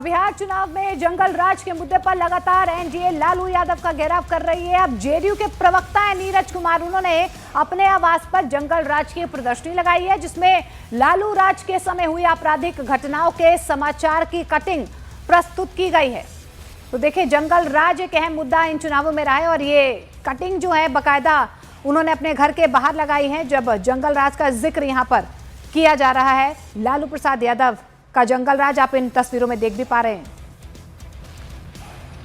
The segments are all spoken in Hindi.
बिहार चुनाव में जंगल राज के मुद्दे पर लगातार एनडीए लालू यादव का घेराव कर रही है। अब जेडीयू के प्रवक्ता हैं नीरज कुमार, उन्होंने अपने आवास पर जंगल राज की प्रदर्शनी लगाई है, जिसमें लालू राज के समय हुई आपराधिक घटनाओं के समाचार की कटिंग प्रस्तुत की गई है। तो देखिए, जंगल राज एक अहम मुद्दा इन चुनावों में रहा है और ये कटिंग जो है बाकायदा उन्होंने अपने घर के बाहर लगाई है। जब जंगल राज का जिक्र यहाँ पर किया जा रहा है, लालू प्रसाद यादव का जंगल राज आप इन तस्वीरों में देख भी पा रहे हैं।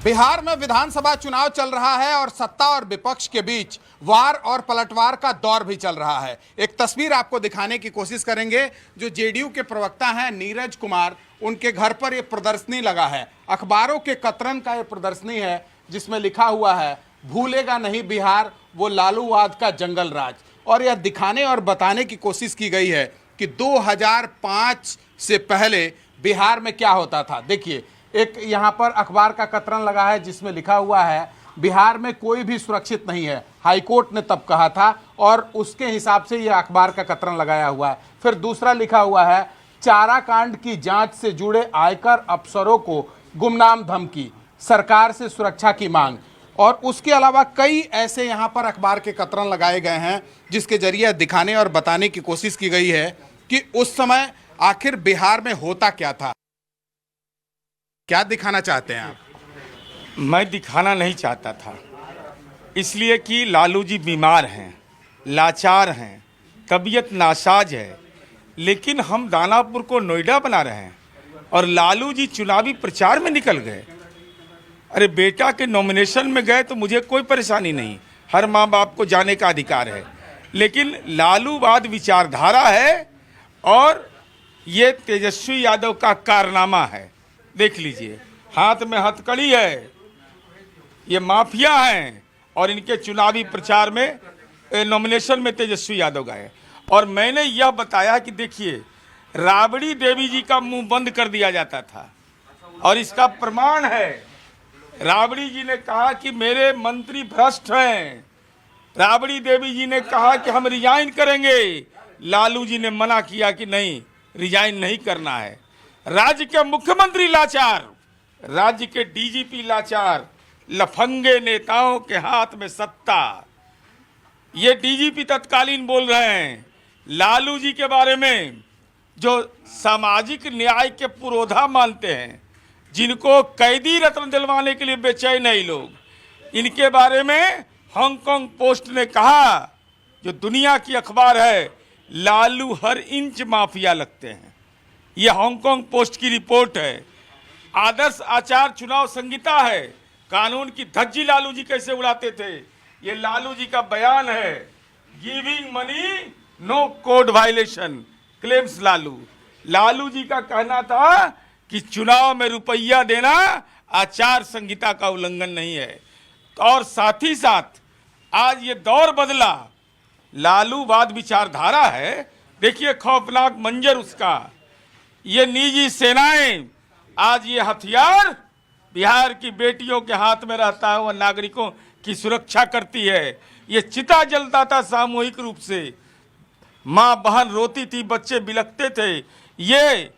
बिहार में विधानसभा चुनाव चल रहा है और सत्ता और विपक्ष के बीच वार और पलटवार का दौर भी चल रहा है। एक तस्वीर आपको दिखाने की कोशिश करेंगे। जो जेडीयू के प्रवक्ता हैं नीरज कुमार, उनके घर पर यह प्रदर्शनी लगा है। अखबारों के कतरन का यह प्रदर्शनी है, जिसमें लिखा हुआ है भूलेगा नहीं बिहार वो लालूवाद का जंगल राज। और यह दिखाने और बताने की कोशिश की गई है कि 2005 से पहले बिहार में क्या होता था। देखिए, एक यहाँ पर अखबार का कतरन लगा है जिसमें लिखा हुआ है बिहार में कोई भी सुरक्षित नहीं है, हाईकोर्ट ने तब कहा था और उसके हिसाब से यह अखबार का कतरन लगाया हुआ है। फिर दूसरा लिखा हुआ है चारा कांड की जांच से जुड़े आयकर अफसरों को गुमनाम धमकी, सरकार से सुरक्षा की मांग। और उसके अलावा कई ऐसे यहाँ पर अखबार के कतरन लगाए गए हैं जिसके जरिए दिखाने और बताने की कोशिश की गई है कि उस समय आखिर बिहार में होता क्या था। क्या दिखाना चाहते हैं आप? मैं दिखाना नहीं चाहता था, इसलिए कि लालू जी बीमार हैं, लाचार हैं, तबीयत नासाज है। लेकिन हम दानापुर को नोएडा बना रहे हैं और लालू जी चुनावी प्रचार में निकल गए। अरे बेटा के नॉमिनेशन में गए तो मुझे कोई परेशानी नहीं, हर माँ बाप को जाने का अधिकार है। लेकिन लालूवाद विचारधारा है और ये तेजस्वी यादव का कारनामा है। देख लीजिए, हाथ में हथकड़ी है, ये माफिया हैं और इनके चुनावी प्रचार में नॉमिनेशन में तेजस्वी यादव गए। और मैंने यह बताया कि देखिए, राबड़ी देवी जी का मुंह बंद कर दिया जाता था और इसका प्रमाण है। राबड़ी जी ने कहा कि मेरे मंत्री भ्रष्ट हैं, राबड़ी देवी जी ने कहा कि हम रिजाइन करेंगे, लालू जी ने मना किया कि नहीं, रिजाइन नहीं करना है। राज्य के मुख्यमंत्री लाचार, राज्य के डीजीपी लाचार, लफंगे नेताओं के हाथ में सत्ता। ये डीजीपी तत्कालीन बोल रहे हैं लालू जी के बारे में, जो सामाजिक न्याय के पुरोधा मानते हैं, जिनको कैदी रत्न दिलवाने के लिए बेचैन नहीं लोग, इनके बारे में हांगकांग पोस्ट ने कहा, जो दुनिया की अखबार है, लालू हर इंच माफिया लगते हैं। यह हांगकांग पोस्ट की रिपोर्ट है। आदर्श आचार चुनाव संहिता है, कानून की धज्जी लालू जी कैसे उड़ाते थे, ये लालू जी का बयान है। Giving money no code violation claims Lalu. Lalu ji का कहना था कि चुनाव में रुपया देना आचार संहिता का उल्लंघन नहीं है। और साथ ही साथ आज ये दौर बदला, लालूवाद विचारधारा है। देखिए खौफनाक मंजर उसका, ये निजी सेनाएं, आज ये हथियार बिहार की बेटियों के हाथ में रहता है, वह नागरिकों की सुरक्षा करती है। ये चिता जलता था सामूहिक रूप से, माँ बहन रोती थी, बच्चे बिलखते थे। ये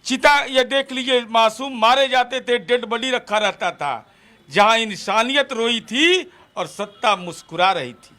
चिता, ये देख लीजिए, मासूम मारे जाते थे, डेड बॉडी रखा रहता था, जहां इंसानियत रोई थी और सत्ता मुस्कुरा रही थी।